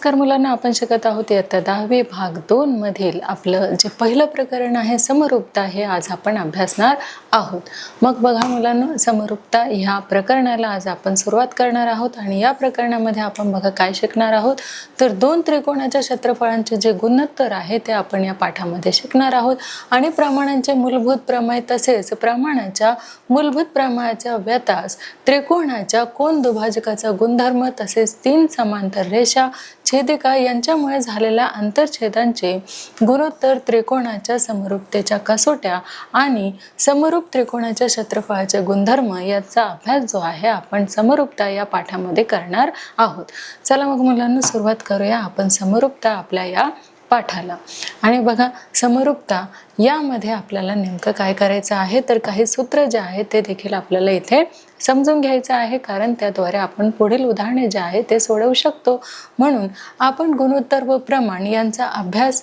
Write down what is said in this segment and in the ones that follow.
नमस्कार मुलांना, आपण शिकत आहोत इयत्ता 10वी भाग 2 मधील आपलं जे पहिलं प्रकरण आहे समरूपता, हे आज आपण अभ्यासणार आहोत. मग बघा मुलांना, समरूपता ह्या प्रकरणाला आज आपण सुरुवात करणार आहोत आणि या प्रकरणामध्ये आपण बघा काय शिकणार आहोत. तर दोन त्रिकोणाच्या क्षेत्रफळांचे जे गुणोत्तर आहे ते आपण या पाठामध्ये शिकणार आहोत आणि प्रमाणांचे मूलभूत प्रमेय तसेच प्रमाणाच्या मूलभूत प्रमेयाचा व्यास, त्रिकोणाच्या कोन दुभाजकाचा गुणधर्म तसेच तीन समांतर रेषा छेदिका यांच्यामुळे झालेल्या आंतरछेदांचे गुणोत्तर, त्रिकोणाच्या समरूपतेच्या कसोट्या आणि समरूप त्रिकोणाच्या क्षेत्रफळाचे गुणधर्म याचा अभ्यास जो आहे आपण समरूपता या पाठामध्ये करणार आहोत. चला मग मुलांना सुरुवात करूया आपण समरूपता आपल्या या पाठाला. आणि बघा, समरूपता यामध्ये आपल्याला नेमकं काय करायचं आहे, तर काही सूत्र जे आहे ते देखील आपल्याला इथे समजून घ्यायचं आहे, कारण त्याद्वारे आपण पुढील उदाहरणे जे आहे ते सोडवू शकतो. म्हणून आपण गुणोत्तर व प्रमाण यांचा अभ्यास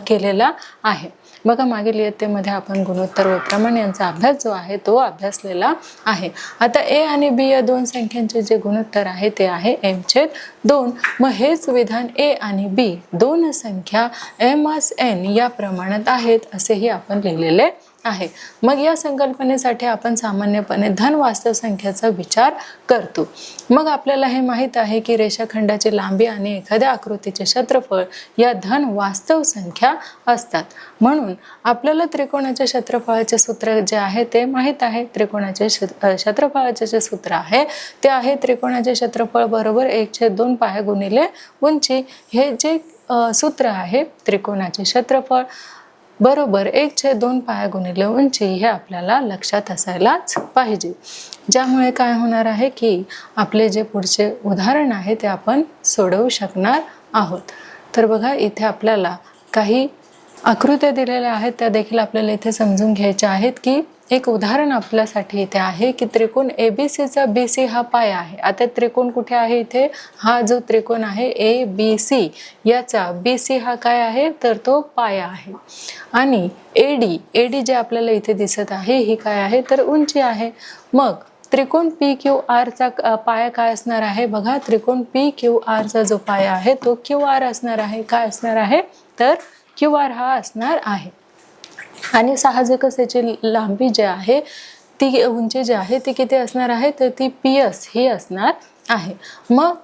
केलेला आहे. बघा, मागील इयत्तेमध्ये आपण गुणोत्तर व प्रमाण यांचा अभ्यास जो आहे तो अभ्यासलेला आहे. आता ए आणि बी या दोन संख्यांचे जे गुणोत्तर आहे ते आहे m/2. मग हेच विधान ए आणि बी दोन संख्या m/n या प्रमाणात आहेत असेही आपण लिहिलेले आहे. मग या संकल्पनेसाठी आपण सामान्यपणे धन वास्तव संख्याचा विचार करतो. मग आपल्याला हे माहित आहे की रेषाखंडाची लांबी आणि एखाद्या आकृतीचे क्षेत्रफळ या धन वास्तव संख्या असतात. म्हणून आपल्याला त्रिकोणाच्या क्षेत्रफळाचे सूत्र जे आहे ते माहित आहे. त्रिकोणाचे क्षेत्रफळाचे जे सूत्र आहे ते आहे त्रिकोणाचे क्षेत्रफळ बरोबर 1/2 पाय गुणिले उंची. हे जे सूत्र आहे त्रिकोणाचे क्षेत्रफळ बरोबर 1/2 पाय गुणिले उंची हे आपल्याला लक्षात असायलाच पाहिजे. ज्यामुळे काय होणार आहे की आपले जे पुढचे उदाहरण आहे ते आपण सोडवू शकणार आहोत. तर बघा, इथे आपल्याला काही आकृत्या दिलेल्या आहेत, त्या देखील आपल्याला इथे समजून घ्यायच्या आहेत. की एक उदाहरण आपल्यासाठी इथे आहे की त्रिकोण ABCचा BC हा पाय आहे. आता त्रिकोण कुठे आहे, इथे हा जो त्रिकोण आहे ABC याचा BC हा काय आहे, तर तो पाया आहे. आणि AD जे आपल्याला इथे दिसत आहे ही काय आहे, तर उंची आहे. मग त्रिकोण PQR चा पाया काय असणार आहे, बघा त्रिकोण PQR चा जो पाया आहे तो QR असणार आहे. काय असणार आहे, तर QR हा असणार आहे. आणि साहजिकच याची लांबी जी आहे ती उंची जी आहे ती किती असणार आहे, तर ती PS ही असणार आहे. मग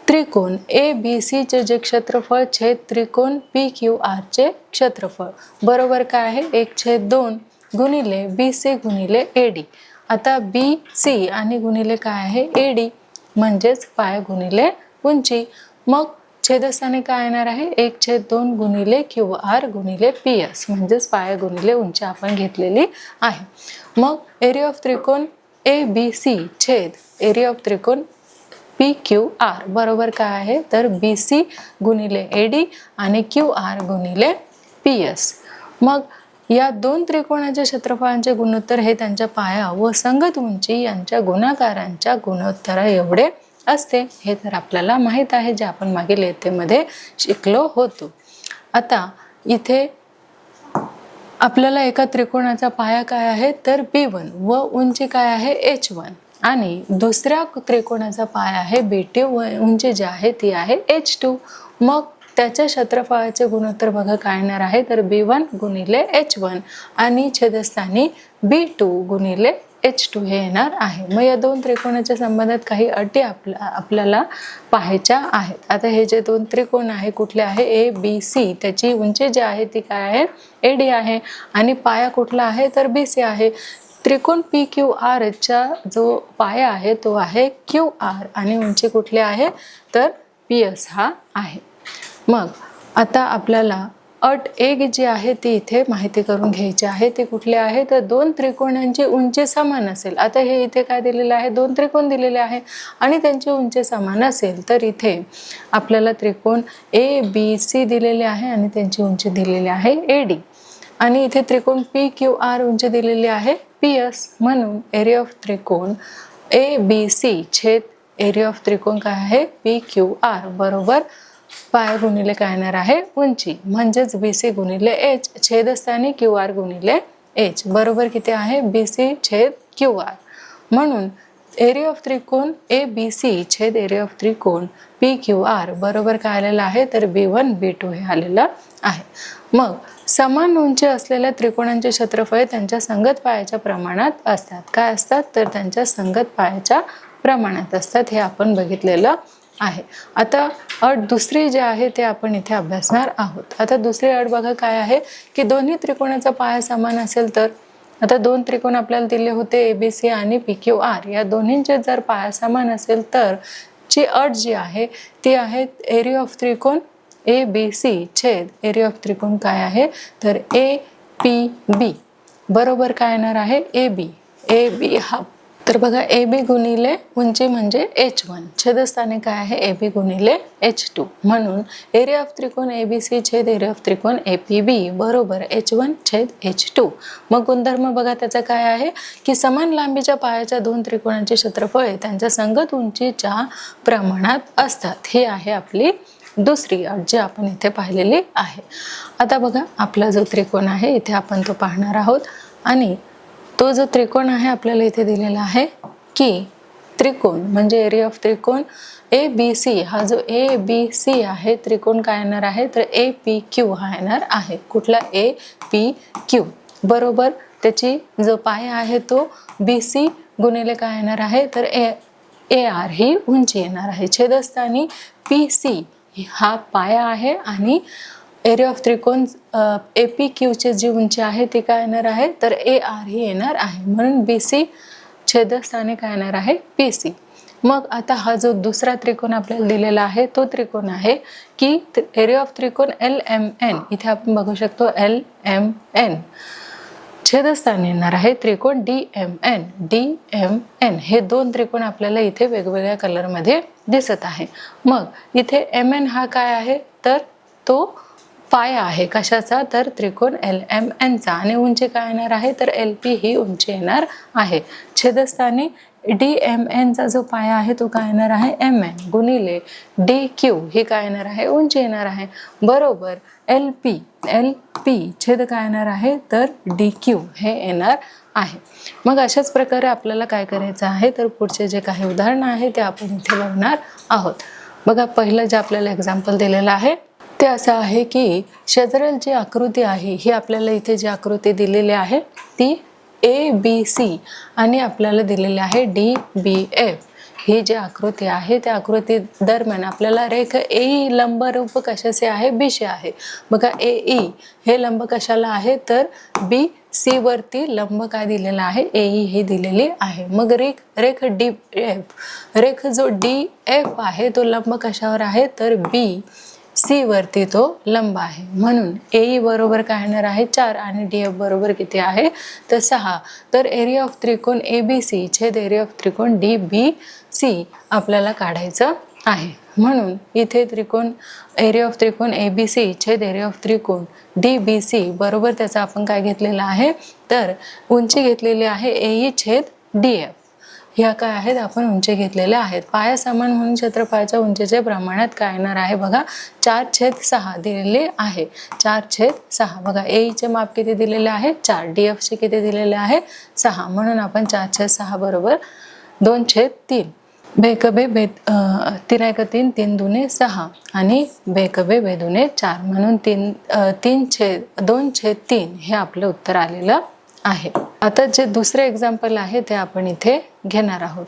त्रिकोण ABC चे जे क्षेत्रफळ छेद त्रिकोण PQR चे क्षेत्रफळ बरोबर काय आहे, 1/2 गुणिले BC गुणिले AD. आता BC आणि गुणिले काय आहे AD म्हणजेच पाय गुणिले उंची. मग छेदस्थानी काय येणार आहे, 1/2 गुणिले QR गुणिले PS म्हणजेच पाय गुणिले उंची आपण घेतलेली आहे. मग एरिया ऑफ त्रिकोण ABC छेद एरिया ऑफ त्रिकोण PQR बरोबर काय आहे, तर BC गुणिले AD आणि QR गुणिले PS. मग या दोन त्रिकोणाच्या क्षेत्रफळांचे गुणोत्तर हे त्यांच्या पाया व संगत उंची यांच्या गुणाकारांच्या गुणोत्तरा एवढे असते. हे तर आपल्याला माहित आहे, जे आपण मागील इयत्तेमध्ये शिकलो होतो. आता इथे आपल्याला एका त्रिकोणाचा पाया काय आहे, तर B1 व उंची काय आहे H1 आणि दुसऱ्या त्रिकोणाचा पाया आहे B2 व उंची जी आहे ती आहे H2. मग त्याच्या क्षेत्रफळाचे गुणोत्तर बघा काय येणार आहे, तर B1 गुणिले H1 आणि छेदस्थानी B2 गुणिले H2 हे येणार आहे. मग या दोन त्रिकोणाच्या संबंधात काही अटी आपल्याला पाहायच्या आहेत. आता हे जे दोन त्रिकोण आहे कुठले आहे, ABC, त्याची उंची जी आहे ती काय आहे, AD आहे आणि पाया कुठला आहे, तर BC आहे. त्रिकोण PQR चा जो पाया आहे तो आहे QR आणि उंची कुठली आहे, तर PS हा आहे. मग आता आपल्याला अट 1 जी आहे ती इथे माहिती करून घ्यायची आहे. ती कुठली आहे, तर दोन त्रिकोणांची उंची समान असेल. आता हे इथे काय दिलेलं आहे, दोन त्रिकोण दिलेले आहे आणि त्यांची उंची समान असेल तर इथे आपल्याला त्रिकोण ABC दिलेले आहे आणि त्यांची उंची दिलेली आहे AD आणि इथे त्रिकोण PQR उंची दिलेली आहे PS. म्हणून एरिया ऑफ त्रिकोण ABC छेद एरिया ऑफ त्रिकोण काय आहे PQR बरोबर पाय गुणिले काय येणार आहे, उंची म्हणजेच BC गुणिले H छेदस्थानी QR गुणिले H बरोबर किती आहे, BC छेद QR. म्हणून एरिया ऑफ त्रिकोण ABC छेद एरिया ऑफ त्रिकोण PQR बरोबर काय आलेलं आहे तर B1 B2 हे आलेलं आहे. मग समान उंची असलेल्या त्रिकोणांचे क्षेत्रफळ त्यांच्या संगत पायाच्या प्रमाणात असतात. काय असतात तर त्यांच्या संगत पायाच्या प्रमाणात असतात, हे आपण बघितलेलं आहे. आता अट दुसरी जी आहे ते आपण इथे अभ्यासणार आहोत. आता दुसरी अट बघा काय आहे की दोन्ही त्रिकोणाचा पाया समान असेल तर, आता दोन त्रिकोण आपल्याला दिले होते ABC आणि PQR, या दोन्हींचे जर पाया समान असेल तर ची अट जी आहे ती आहे एरिया ऑफ त्रिकोण ABC छेद एरिया ऑफ त्रिकोण काय आहे तर APB बरोबर काय येणार आहे AB हा, तर बघा AB गुणिले उंची म्हणजे H1 छेदस्थानी काय आहे AB गुणिले H2, म्हणून एरिया ऑफ त्रिकोण ABC छेद एरिया ऑफ त्रिकोण APB बरोबर H1 छेद H2. मग गुणधर्म बघा त्याचा काय आहे की समान लांबीच्या पायाच्या दोन त्रिकोणांचे क्षेत्रफळ त्यांच्या संगत उंचीच्या प्रमाणात असतात. ही आहे आपली दुसरी अट जी आपण इथे पाहिलेली आहे. आता बघा आपला जो त्रिकोण आहे इथे आपण तो पाहणार आहोत, आणि तो जो त्रिकोण आहे आपल्याला इथे दिलेला आहे की त्रिकोण म्हणजे एरिया ऑफ त्रिकोण ABC, हा जो ABC आहे त्रिकोण काय येणार आहे तर APQ हा येणार आहे. कुठला APQ बरोबर त्याची जो पाया आहे तो BC गुणिले काय येणार आहे तर AR ही उंची येणार आहे. छेदस्थानी PC हा पाया आहे आणि एरिया ऑफ त्रिकोण APQ ची जी उंची आहे ती काय येणार आहे तर AR ही येणार आहे, म्हणून BC छेदस्थानी काय येणार आहे PC. मग आता हा जो दुसरा त्रिकोण आपल्याला दिलेला आहे तो त्रिकोण आहे की एरिया ऑफ त्रिकोण LMN, इथे आपण बघू शकतो LMN छेदस्थानी येणार आहे त्रिकोण DMN. हे दोन त्रिकोण आपल्याला इथे वेगवेगळ्या कलरमध्ये दिसत आहे. मग इथे MN हा काय आहे तर तो पाया आहे कशाचा तर त्रिकोण LMN चा, आणि उंची काय येणार आहे तर LP ही उंची येणार आहे. छेदस्थानी DMN चा जो पाया आहे तो काय येणार आहे MN गुणिले DQ ही काय येणार आहे उंची येणार आहे बरोबर LP छेद काय येणार आहे तर DQ हे येणार आहे. मग अशाच प्रकारे आपल्याला काय करायचं आहे तर पुढचे जे काही उदाहरण आहे ते आपण इथे बघणार आहोत. बघा पहिलं जे आपल्याला एक्झाम्पल दिलेलं आहे ते असं आहे की शेजारील जी आकृती आहे ही आपल्याला इथे जी आकृती दिलेली आहे ती ABC आणि आपल्याला दिलेली आहे DBF. ही जी आकृती आहे त्या आकृती दरम्यान आपल्याला रेख AE लंबरूप कशाचे आहे BC आहे. बघा AE हे लंब कशाला आहे तर BC वरती लंब काय दिलेला आहे AE हे दिलेली आहे. मग रेख रेख जो DF आहे तो लंब कशावर आहे तर BC वरती तो लंब आहे, म्हणून AE बरोबर काय येणार आहे 4 आणि DF बरोबर किती आहे तर 6. तर एरिया ऑफ त्रिकोण ABC छेद एरिया ऑफ त्रिकोण DBC आपल्याला काढायचं आहे. म्हणून इथे त्रिकोण एरिया ऑफ त्रिकोण ABC छेद एरिया ऑफ त्रिकोण DBC बरोबर त्याचा आपण काय घेतलेला आहे तर उंची घेतलेली आहे AE छेद DF. ह्या काय आहेत आपण उंची घेतलेल्या आहेत. पाया समान म्हणून क्षेत्रफळाच्या उंचीचे प्रमाणात काय येणार आहे बघा 4/6 दिलेले आहे. 4/6 बघा AE चे माप किती दिलेले आहे 4, DF चे किती दिलेले आहे 6, म्हणून आपण 4/6 बरोबर 2/3 बेकबे 3 3 दुने 6 आणि बेकबे बेदुने 4, म्हणून 2/3 हे आपलं उत्तर आलेलं आहे. आता जे दुसरे एक्झाम्पल आहे ते आपण इथे घेणार आहोत,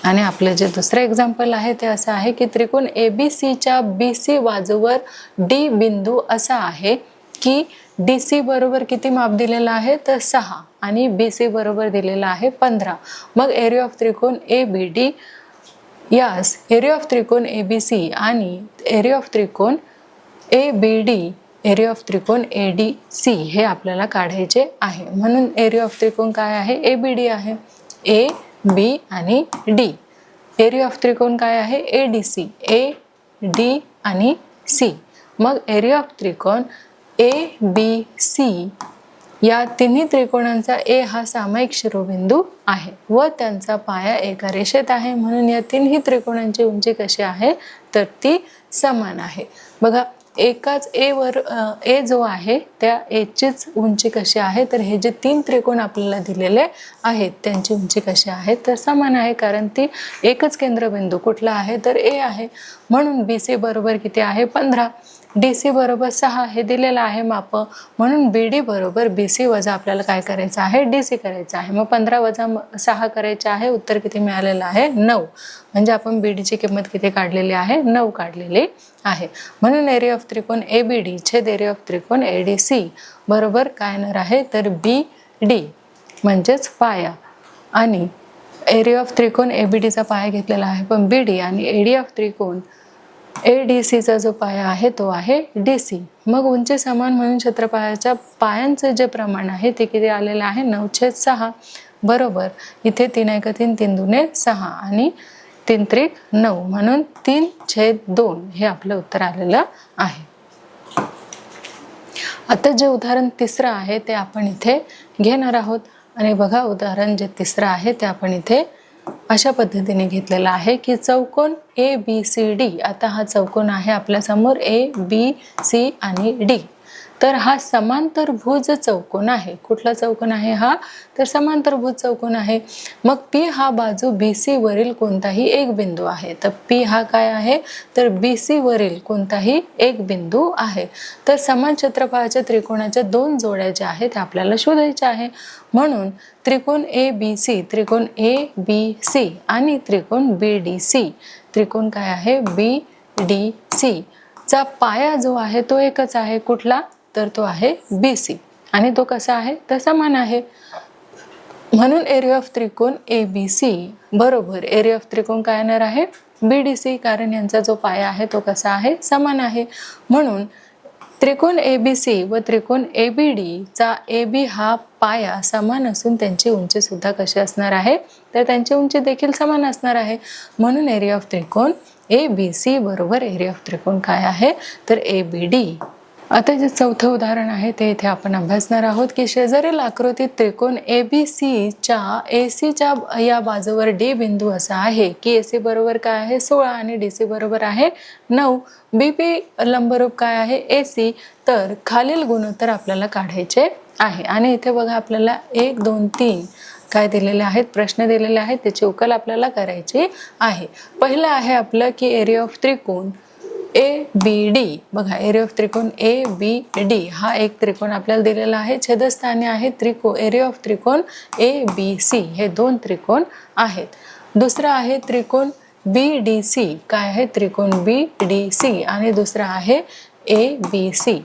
आणि आपलं जे दुसरं एक्झाम्पल आहे ते असं आहे की त्रिकोण ABC च्या BC बाजूवर D बिंदू असा आहे की DC बरोबर किती माप दिलेला आहे तर 6 आणि BC बरोबर दिलेला आहे 15. मग एरिया ऑफ त्रिकोण ABD यास एरिया ऑफ त्रिकोण ABC आणि एरिया ऑफ त्रिकोण ABD एरिया ऑफ त्रिकोण ADC हे आपल्याला काढायचे आहे. म्हणून एरिया ऑफ त्रिकोण काय आहे ABD आहे, A B आणि D. एरिया ऑफ त्रिकोण काय आहे ADC, A D आणि C. मग एरिया ऑफ त्रिकोण ABC या तिन्ही त्रिकोणांचा A हा सामायिक शिरोबिंदू आहे व त्यांचा पाया एका रेषेत आहे, म्हणून या तिन्ही त्रिकोणांची उंची कशी आहे तर ती समान आहे. बघा एकाच ए जो आहे त्या एचीच उंची कशी आहे, तर हे जे 3 त्रिकोण आपल्याला दिलेले आहेत त्यांची उंची कशी आहे, तर समान आहे, कारण ती एकच केंद्रबिंदू कुठला आहे, तर ए आहे. म्हणून BC बरोबर किती आहे, 15. DC बरोबर 6 हे दिलेलं आहे माप, म्हणून BD बरोबर BC वजा आपल्याला काय करायचं आहे, DC करायचं आहे. मग 15 वजा 6 करायचे आहे, उत्तर किती मिळालेलं आहे, 9. म्हणजे आपण BD ची किंमत किती काढलेली आहे, 9 काढलेली आहे. म्हणून एरिया ऑफ त्रिकोण ABD छेद एरिया ऑफ त्रिकोण ADC बरोबर काय येणार आहे, तर BD म्हणजेच पाया. आणि एरिया ऑफ त्रिकोण ABD चा पाया घेतलेला आहे, पण BD आणि एरिया ऑफ त्रिकोण ADC चा जो पाया आहे तो आहे DC. मग उंची समान म्हणून क्षेत्रफळाच्या पायांचे जे प्रमाण आहे ते किती आलेलं आहे, 9/6 बरोबर. इथे 3 1 3 3 2 6 आणि 3 त्रिक 9 म्हणून 3/2 हे आपलं उत्तर आलेलं आहे. आता जे उदाहरण तिसरं आहे ते आपण इथे घेणार आहोत. आणि बघा उदाहरण जे तिसरं आहे ते आपण इथे अशा पद्धतीने घेतलेला आहे की चौकोन ABCD. आता हा चौकोन आहे आपल्या समोर ABC आणि D. तर हा समांतरभुज चौकोन आहे. कुठला चौकोन आहे हा, तर समांतरभुज चौकोन आहे. मग P हा बाजू BC वरील कोणताही एक बिंदू आहे. तर P हा काय आहे, तर BC वरील कोणताही एक बिंदू आहे. तर समान क्षेत्रफळाच्या त्रिकोणाच्या 2 जोड्या ज्या आहेत त्या आपल्याला शोधायच्या आहे. म्हणून त्रिकोण ABC, त्रिकोण ABC आणि त्रिकोण BDC, त्रिकोण काय आहे BDC चा पाया जो आहे तो एकच आहे. कुठला, तर तो आहे BC. आणि तो कसा आहे, तर समान आहे. म्हणून एरिया ऑफ त्रिकोण ABC बरोबर एरिया ऑफ त्रिकोण काय येणार आहे, BDC, कारण यांचा जो पाया आहे तो कसा आहे, समान आहे. म्हणून त्रिकोण ABC व त्रिकोण ABD चा AB हा पाया समान असून त्यांची उंची सुद्धा कशी असणार आहे, तर त्यांची उंची देखील समान असणार आहे. म्हणून एरिया ऑफ त्रिकोण ABC बरोबर एरिया ऑफ त्रिकोण काय आहे, तर ABD. आता जे चौथं उदाहरण आहे ते इथे आपण अभ्यासणार आहोत की शेजारील आकृतीत त्रिकोण ABC च्या AC च्या या बाजूवर D बिंदू असा आहे की AC बरोबर काय आहे 16 आणि DC बरोबर आहे 9. BP लंबरूप काय आहे AC. तर खालील गुणोत्तर आपल्याला काढायचे आहे. आणि इथे बघा आपल्याला 1 2 3 काय दिलेले आहेत, प्रश्न दिलेले आहेत, त्याची उकल आपल्याला करायची आहे. पहिलं आहे आपलं की एरिया ऑफ त्रिकोण ABD. बघा एरिया ऑफ त्रिकोण ABD हा एक त्रिकोण आपल्याला दिलेला आहे. छेदस्थानी आहे एरिया ऑफ त्रिकोण ABC, हे 2 त्रिकोण आहेत. दुसरा आहे त्रिकोण BDC. काय आहे, त्रिकोण BDC आणि दुसरा आहे ABC.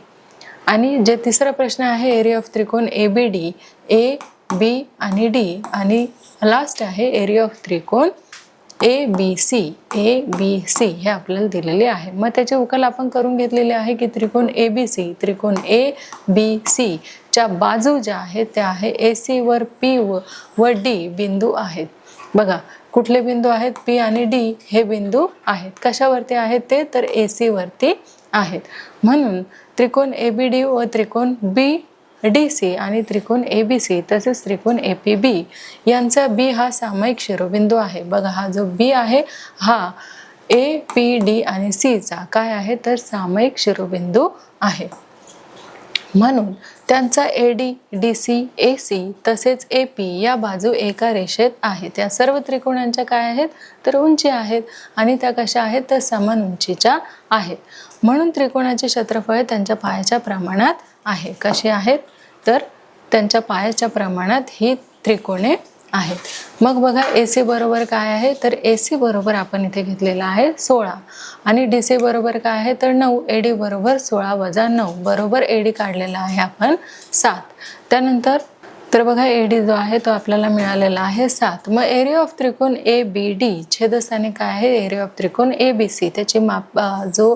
आणि जे तिसरा प्रश्न आहे एरिया ऑफ त्रिकोण ABD, AB आणि D. आणि लास्ट आहे एरिया ऑफ त्रिकोण ABC हे आपल्याला दिलेले आहे. मग त्याची उकल आपण करून घेतलेली आहे की त्रिकोण ABC च्या बाजू ज्या आहेत त्या आहे AC वर P व D बिंदू आहेत. बघा कुठले बिंदू आहेत, P आणि D हे बिंदू आहेत. कशावरती आहेत ते, तर AC वरती आहेत. म्हणून त्रिकोण ABD व त्रिकोण BDC आणि त्रिकोण ABC तसेच त्रिकोण APB यांचा B हा सामायिक शिरोबिंदू आहे. बघा हा जो B आहे हा APD आणि C चा काय आहे, तर सामायिक शिरोबिंदू आहे. म्हणून त्यांचा AD, DC, AC तसेच AP या बाजू एका रेषेत आहेत. या सर्व त्रिकोणांच्या काय आहेत, तर उंची आहेत आणि त्या कशा आहेत, तर समान उंचीच्या आहेत. म्हणून त्रिकोणाचे क्षेत्रफळ त्यांच्या पायाच्या प्रमाणात आहे. कशी आहेत, तर त्यांच्या पायाच्या प्रमाणात ही त्रिकोणे आहेत. मग बघा AC बरोबर काय आहे, तर AC बरोबर आपण इथे घेतलेला आहे 16 आणि DC बरोबर काय आहे, तर 9. AD बरोबर 16 वजा 9 बरोबर AD काढलेला आहे आपण 7. त्यानंतर तर बघा AD जो आहे तो आपल्याला मिळालेला आहे 7. मग एरिया ऑफ त्रिकोण ABD छेदस्थानी काय आहे, एरिया ऑफ त्रिकोण ABC त्याची माप जो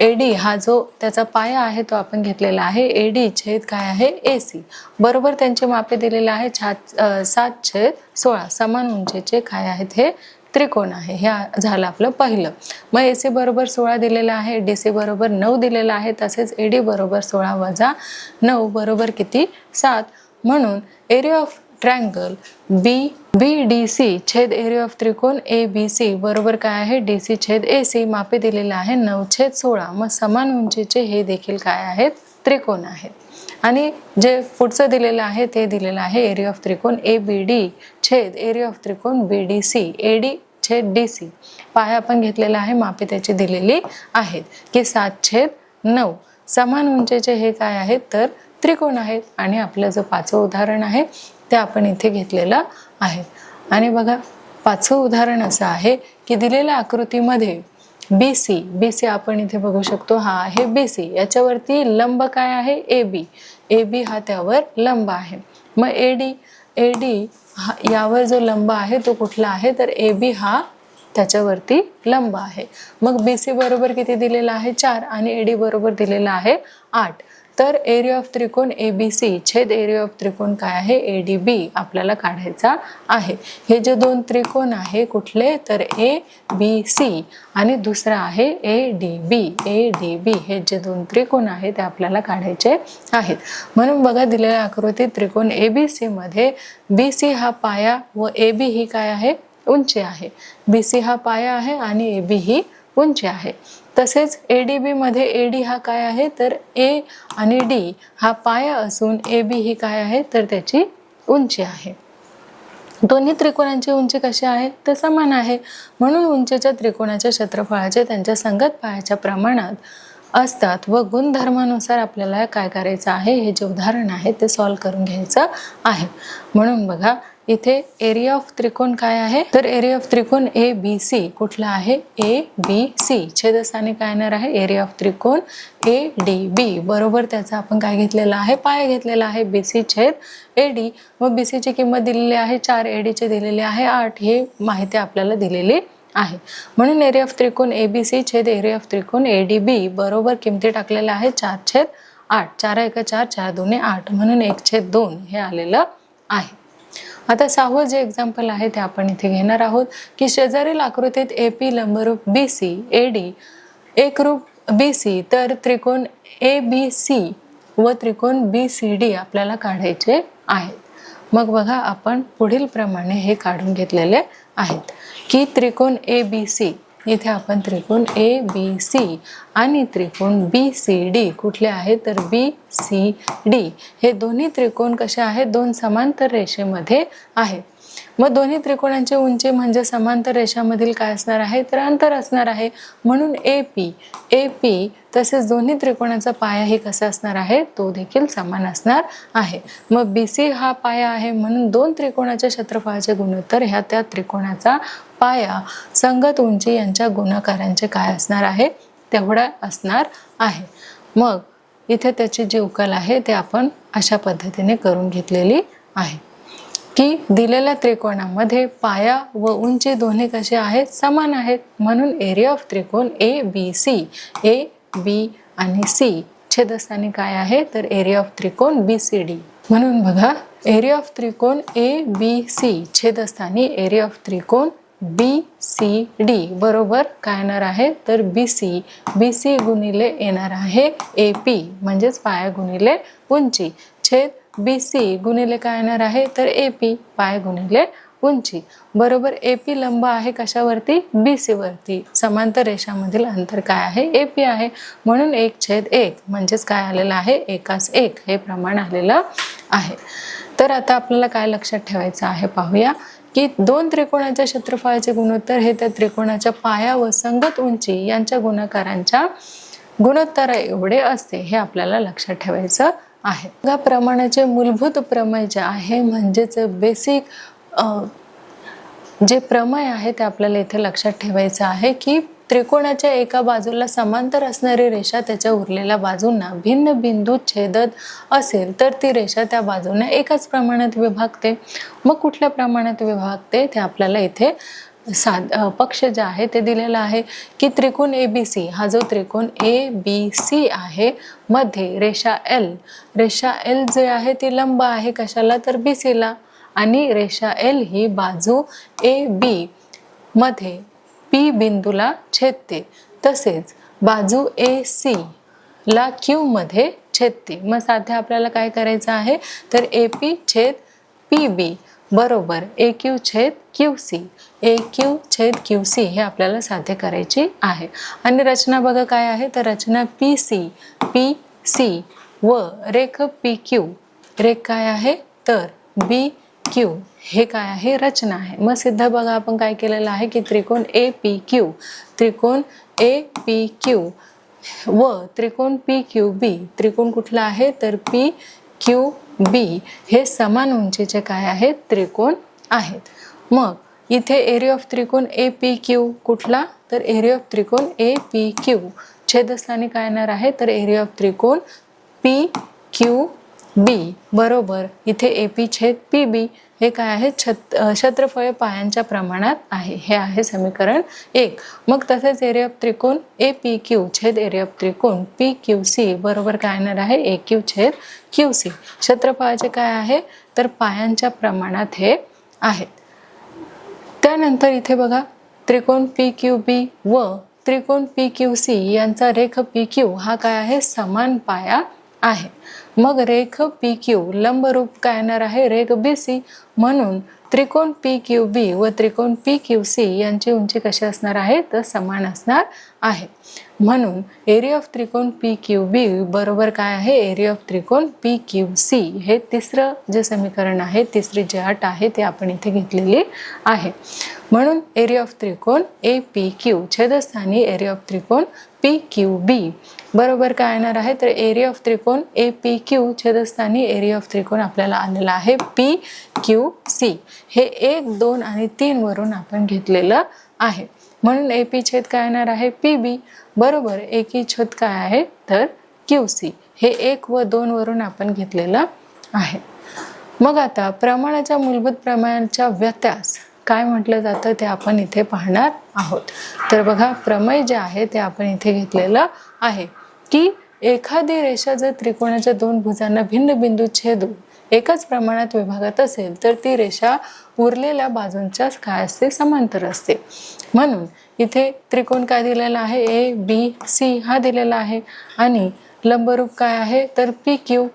AD हा जो त्याचा पाया आहे तो आपण घेतलेला आहे AD छेद काय आहे AC बरोबर त्यांची मापे दिलेले आहे 7/16 समान उंचीचे काय आहेत हे त्रिकोण आहे. हे झालं आपलं पहिलं. मग AC बरोबर 16 दिलेला आहे, DC बरोबर 9 दिलेला आहे, तसेच AD बरोबर 16 वजा 9 बरोबर किती 7. म्हणून एरिया ऑफ ट्रायंगल BBDC छेद एरिया ऑफ त्रिकोण ABC बरोबर काय आहे DC छेद AC मापे दिलेलं आहे 9/16. मग समान उंचीचे हे देखील काय आहेत त्रिकोण आहेत आणि जे पुढचं दिलेलं आहे ते दिलेलं आहे एरिया ऑफ त्रिकोण ABD छेद एरिया ऑफ त्रिकोण BDC AD छेद DC. पाया आपण घेतलेला आहे मापे त्याची दिलेली आहेत की 7/9. समान उंचीचे हे काय आहेत तर त्रिकोण आहेत आणि आपलं जो पाचवं उदाहरण आहे ते आपण इथे घेतलेलं आहे. आणि बघा पाचवं उदाहरण असं आहे की दिलेल्या आकृतीमध्ये BC आपण इथे बघू शकतो हा आहे BC. याच्यावरती लंब काय आहे AB हा त्यावर लंब आहे. मग AD यावर जो लंब आहे तो कुठला आहे तर AB हा त्याच्यावरती लंब आहे. मग BC बरोबर किती दिलेला आहे 4 आणि AD बरोबर दिलेला आहे 8. तर एरिया ऑफ त्रिकोण ABC छेद एरिया ऑफ त्रिकोण काय आहे ADB आपल्याला काढायचा आहे. हे जे दोन त्रिकोण आहे कुठले तर ABC आणि दुसरा आहे ADB हे जे दोन त्रिकोण आहे ते आपल्याला काढायचे आहेत. म्हणून बघा दिलेल्या आकृतीत त्रिकोण ABC मध्ये BC हा पाया व AB ही काय आहे उंची आहे. BC हा पाया आहे आणि AB ही उंची आहे. तसेच ADB मध्ये AD हा काय आहे तर A आणि D हा पाया असून AB ही काय आहे तर त्याची उंची आहे. दोन्ही त्रिकोणांची उंची कशी आहे तर समान आहे. म्हणून उंचीच्या त्रिकोणाच्या क्षेत्रफळाचे त्यांच्या संगत पायाच्या प्रमाणात असतात व गुणधर्मानुसार आपल्याला काय करायचं आहे हे जे उदाहरण आहे ते सॉल्व्ह करून घ्यायचं आहे. म्हणून बघा इथे एरिया ऑफ त्रिकोण काय आहे तर एरिया ऑफ त्रिकोण ABC कुठला आहे ABC छेदस्थानी काय येणार आहे एरिया ऑफ त्रिकोण ADB बरोबर त्याचा आपण काय घेतलेला आहे पाया घेतलेला आहे BC छेद AD. मग BC ची किंमत दिलेली आहे 4 AD ची दिलेली आहे 8 हे माहिती आपल्याला दिलेली आहे. म्हणून एरिया ऑफ त्रिकोण ABC छेद एरिया ऑफ त्रिकोण ADB बरोबर किमती टाकलेल्या आहे 4/8 4 1 4 4 2 8 म्हणून 1/2 हे आलेलं आहे. आता सहावं जे एक्झाम्पल आहे ते आपण इथे घेणार आहोत की शेजारील आकृतीत AP लंबरूप BC AD एकरूप BC तर त्रिकोण ABC व त्रिकोण BCD आपल्याला काढायचे आहेत. मग बघा आपण पुढील प्रमाणे हे काढून घेतलेले आहेत की त्रिकोण ABC इथे आपण त्रिकोण ABC आणि त्रिकोण BCD कुठले आहेत तर BCD हे दोन्ही त्रिकोण कसे आहेत दोन समांतर रेषेमध्ये आहेत. मग दोन्ही त्रिकोणांची उंची म्हणजे समांतर रेषामधील काय असणार आहे तर अंतर असणार आहे. म्हणून AP तसेच दोन्ही त्रिकोणाचा पाया हे कसा असणार आहे तो देखील समान असणार आहे. मग BC हा पाया आहे म्हणून दोन त्रिकोणाच्या क्षेत्रफळाचे गुणोत्तर ह्या त्या त्रिकोणाचा पाया संगत उंची यांच्या गुणाकारांचे काय असणार आहे तेवढा असणार आहे. मग इथे त्याची जी उकल आहे ते आपण अशा पद्धतीने करून घेतलेली आहे की दिलेल्या त्रिकोणामध्ये पाया व उंची दोन्ही कसे आहेत समान आहेत. म्हणून एरिया ऑफ त्रिकोण ABC AB आणि C छेदस्थानी काय आहे तर एरिया ऑफ त्रिकोण BCD. म्हणून बघा एरिया ऑफ त्रिकोण ABC छेदस्थानी एरिया ऑफ त्रिकोण BCD बरोबर काय येणार आहे तर BC गुणिले येणार आहे AP म्हणजेच पाया गुणिले उंची छेद BC गुणिले काय येणार आहे तर AP पाय गुणिले उंची बरोबर AP लंब आहे कशावरती BC वरती समांतर रेषामधील अंतर काय आहे AP आहे. म्हणून 1/1 म्हणजेच काय आलेलं आहे 1:1 हे प्रमाण आलेलं आहे. तर आता आपल्याला काय लक्षात ठेवायचं आहे पाहूया की दोन त्रिकोणाच्या क्षेत्रफळाचे गुणोत्तर हे त्या त्रिकोणाच्या पाया व संगत उंची यांच्या गुणाकारांच्या गुणोत्तर एवढे असते हे आपल्याला लक्षात ठेवायचं आहे. या प्रमाणाचे मूलभूत प्रमेय जे आहे म्हणजेच बेसिक जे प्रमेय आहे ते आपल्याला इथे लक्षात ठेवायचं आहे की त्रिकोणाच्या एका बाजूला समांतर असणारी रेषा त्याच्या उरलेल्या बाजूंना भिन्न बिंदूत छेदत असेल तर ती रेषा त्या बाजूने एकाच प्रमाणात विभागते. मग कुठल्या प्रमाणात विभागते ते आपल्याला इथे पक्ष जे आहे ते दिलेला आहे की त्रिकोण ABC हा जो त्रिकोण ABC आहे मध्ये रेषा L जे आहे ती लंब आहे कशाला तर BC ला आणि रेषा L ही बाजू AB मध्ये P बिंदूला छेदते तसेच बाजू AC ला Q मध्ये छेदते. मग साध्या आपल्याला काय करायचं आहे तर AP छेद पी बी बरोबर ए क्यू छेद क्यू सी. ए क्यू छेद क्यू सी हे आपल्याला साध्य करायची आहे. आणि रचना बघा काय आहे, तर रचना पी सी व रेख पी क्यू, रेख काय आहे तर बी क्यू हे काय आहे रचना आहे. मग सिद्ध बघा आपण काय केलेलं आहे की त्रिकोण ए पी क्यू, त्रिकोण ए पी क्यू व त्रिकोण पी क्यू बी, त्रिकोण कुठला आहे तर पी क्यू बी हे समान उंचीचे काय आहेत त्रिकोण आहेत. मग इथे एरिया ऑफ त्रिकोण ए पी क्यू कुठला तर एरिया ऑफ त्रिकोण ए पी क्यू, छेदस्थानी काय येणार आहे तर एरिया ऑफ त्रिकोण पी क्यू बी बरोबर इथे ए पी छेद पी बी हे काय आहे क्षेत्रफळ पायांच्या प्रमाणात आहे. हे आहे समीकरण 1. मग तसेच एरिया ऑफ त्रिकोण ए पी क्यू छेद एरिया ऑफ त्रिकोण पी क्यू सी बरोबर काय येणार आहे ए क्यू छेद क्यू सी. क्षेत्रफळाचे काय आहे तर पायांच्या प्रमाणात हे आहेत. त्यानंतर इथे बघा त्रिकोण पी क्यू बी व त्रिकोण पी क्यू सी यांचा रेख पी क्यू हा काय आहे समान पाया आहे. मग रेख पी क्यू लंबरूप काय येणार आहे रेख बी सी, म्हणून त्रिकोण पी क्यू बी व त्रिकोण पी क्यू सी यांची उंची कशी असणार आहे तर समान असणार आहे. म्हणून एरिया ऑफ त्रिकोण पी क्यू बी बरोबर काय आहे एरिया ऑफ त्रिकोण पी क्यू सी. हे तिसरं जे समीकरण आहे, तिसरी जी अट आहे ते आपण इथे घेतलेली आहे. म्हणून एरिया ऑफ त्रिकोण ए पी क्यू छेदस्थानी एरिया ऑफ त्रिकोण पी क्यू बी बरोबर काय येणार आहे तर एरिया ऑफ त्रिकोण ए पी क्यू छेदस्थानी एरिया ऑफ त्रिकोण आपल्याला आलेला आहे पी क्यू सी. हे 1, 2 आणि 3 वरून आपण घेतलेलं आहे. म्हणून ए पी छेद काय येणार आहे पी बी बरोबर ए की छेद काय आहे तर क्यू सी. हे 1 व 2 वरून आपण घेतलेलं आहे. मग आता प्रमाणाच्या मूलभूत प्रमाणाच्या व्यत्यास काय म्हटलं जातं ते आपण इथे पाहणार आहोत. तर बघा प्रमेय जे आहे ते आपण इथे घेतलेलं आहे की एखादी रेषा जर त्रिकोणाच्या 2 भुजांना भिन्न बिंदू छेदून एकच प्रमाणात विभागत असेल तर ती रेषा उरलेल्या बाजूंच्या काय असते समांतर असते. म्हणून इथे त्रिकोण काय दिलेला आहे ए बी सी हा दिलेला आहे आणि लंबरूप काय आहे तर पी क्यू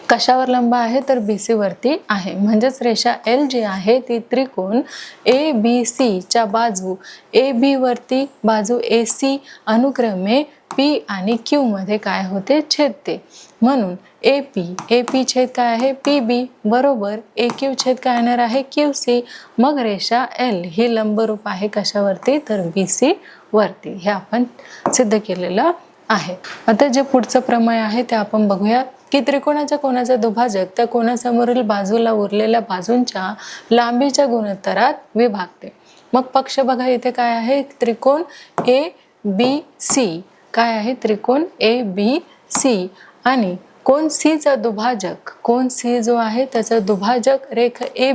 कशावर लंब आहे तर बी सी वरती आहे. म्हणजेच रेषा एल जी आहे ती त्रिकोण ए बी सी च्या बाजू ए बी वरती बाजू ए सी अनुक्रमे पी आणि क्यू मध्ये काय होते छेदते. म्हणून ए पी छेद काय आहे पी बी बरोबर ए क्यू छेद काय येणार आहे क्यू सी. मग रेषा एल ही लंबरूप आहे कशावरती तर बी सी वरती. हे आपण सिद्ध केलेलं आहे. आता जे पुढचं प्रमेय आहे ते आपण बघूया की त्रिकोणाच्या कोनाचा दुभाजक त्या कोनासमोरील बाजूला उरलेल्या बाजूंच्या लांबीच्या गुणोत्तरात विभागते. मग पक्ष बघा इथे काय आहे त्रिकोण ए बी सी काय आहे त्रिकोण ए बी सी आणि कोन सी चा दुभाजक कोन सी जो आहे त्याचा दुभाजक रेख ए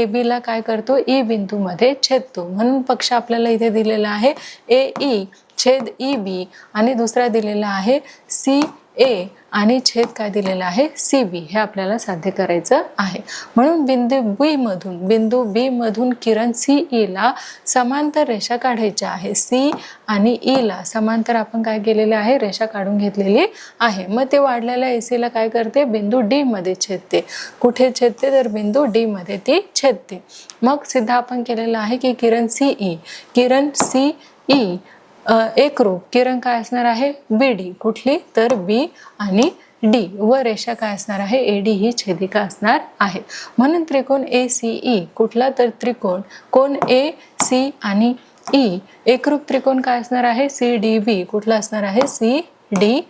बी ला काय करतो ई बिंदू मध्ये छेदतो. म्हणून पक्ष आपल्याला इथे दिलेला आहे ए ई छेद ई बी आणि दुसरा दिलेला आहे सी ए आणि छेद काय दिलेला आहे सी बी. हे आपल्याला साध्य करायचं आहे. म्हणून बिंदू बी मधून किरण सी ई ला समांतर रेषा काढायची आहे. सी आणि ई ला समांतर आपण काय केलेले आहे रेषा काढून घेतलेली आहे. मग ते वाढलेल्या एसी ला काय करते बिंदू डी मध्ये छेदते. कुठे छेदते तर बिंदू डी मध्ये ती छेदते. मग सिद्ध आपण केलेलं आहे की किरण सी ई एकरूप किरण काय असणार आहे बी डी कुठली तर बी आणि डी व रेषा काय असणार आहे एडी ही छेदिका असणार आहे. म्हणून त्रिकोण ए सी ई कुठला तर त्रिकोण कोण ए सी आणि ई एकरूप त्रिकोण काय असणार आहे सी डी बी कुठला असणार आहे सी डी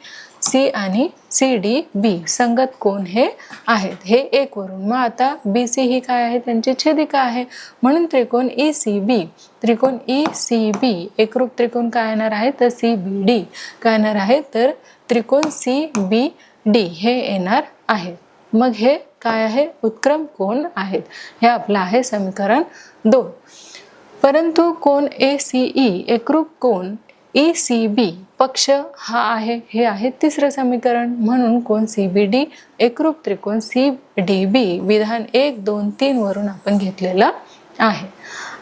सी आणि सी डी बी संगत कोण हे आहेत. हे 1 वरून मग आता बी सी ही काय आहे त्यांची छेदिका आहे. म्हणून त्रिकोण ई सी बी एकरूप त्रिकोण काय येणार आहे तर सी बी डी काय येणार आहे तर त्रिकोण सी बी डी हे येणार आहे. मग हे काय आहे उत्क्रम कोण आहेत. हे आपलं आहे समीकरण 2. परंतु कोण ए सी ई एकरूप कोण ई सी बी पक्ष हा आहे हे आहे तिसरं समीकरण. म्हणून कोण सी बी डी एकरूप त्रिकोण सी डी बी विधान 1, 2, 3 वरून आपण घेतलेलं आहे.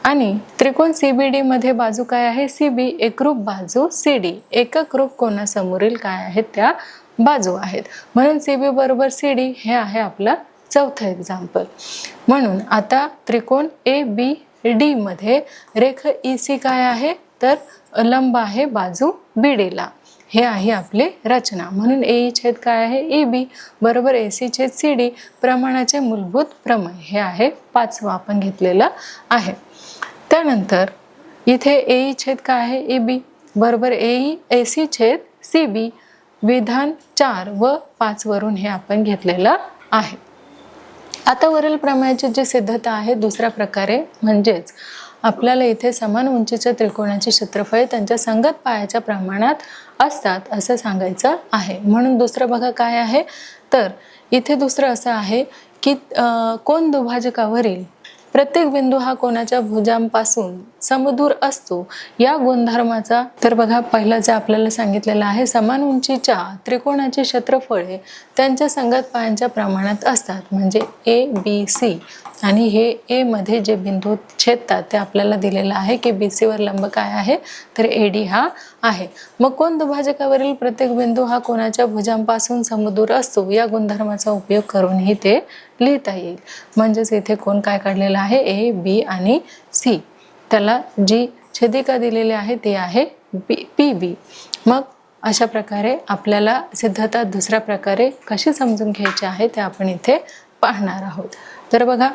आणि त्रिकोण सी बी डी मध्ये बाजू काय आहे सी बी एकरूप बाजू सी डी एकक रूप कोणासमोरील काय आहेत त्या बाजू आहेत. म्हणून सी बी बरोबर सी डी हे आहे आपलं चौथं एक्झाम्पल. म्हणून आता त्रिकोण ABD मध्ये रेख EC काय आहे, तर लंब आहे बाजू BD ला. हे आहे आपली रचना. म्हणून AE छेद काय आहे, EB बरोबर AC छेद CD, प्रमाणाचे मूलभूत प्रमेय. हे आहे 5वं आपण घेतलेलं आहे. त्यानंतर इथे AE छेद काय आहे, EB बरोबर AC छेद CB, विधान 4 व 5 वरून हे आपण घेतलेलं आहे. आता वरील प्रमेयाची जी सिद्धता आहे दुसऱ्या प्रकारे, म्हणजेच आपल्याला इथे समान उंचीच्या त्रिकोणाचे क्षेत्रफळ त्यांच्या संगत पायाच्या प्रमाणात असतात असं सांगायचं आहे. म्हणून दुसरं बघा काय आहे, तर इथे दुसरं असं आहे की कोन दुभाजकावरील प्रत्येक बिंदू हा कोनाच्या भुजांपासून समदूर असतो या गुणधर्माचा. तर बघा पहिलं जे आपल्याला सांगितलेलं आहे, समान उंचीच्या त्रिकोणाची क्षेत्रफळे त्यांच्या संगत पायांच्या प्रमाणात असतात. म्हणजे ABC आणि हे A मध्ये जे बिंदू छेदतात ते आपल्याला दिलेलं आहे की BC वर लंब काय आहे, तर AD हा आहे. मग कोन दुभाजकावरील प्रत्येक बिंदू हा कोनाच्या भुजांपासून समदूर असतो या गुणधर्माचा उपयोग करूनही ते लिहिता येईल. म्हणजेच इथे कोण काय काढलेला आहे, A, B आणि C. त्याला जी छेदिका दिलेली आहे ते आहे PB. मग अशा प्रकारे आपल्याला सिद्धता दुसऱ्या प्रकारे कशी समजून घ्यायची आहे ते आपण इथे पाहणार आहोत. तर बघा,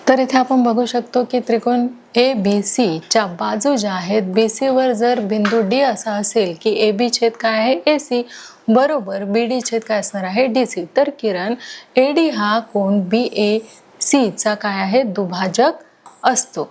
तर इथे आपण बघू शकतो की त्रिकोण ABC च्या बाजू ज्या आहेत, BC वर जर बिंदू D असा असेल की AB छेद काय आहे, AC बरोबर BD छेद काय असणार आहे, DC. तर किरण AD हा कोण BAC चा काय आहे, दुभाजक असतो.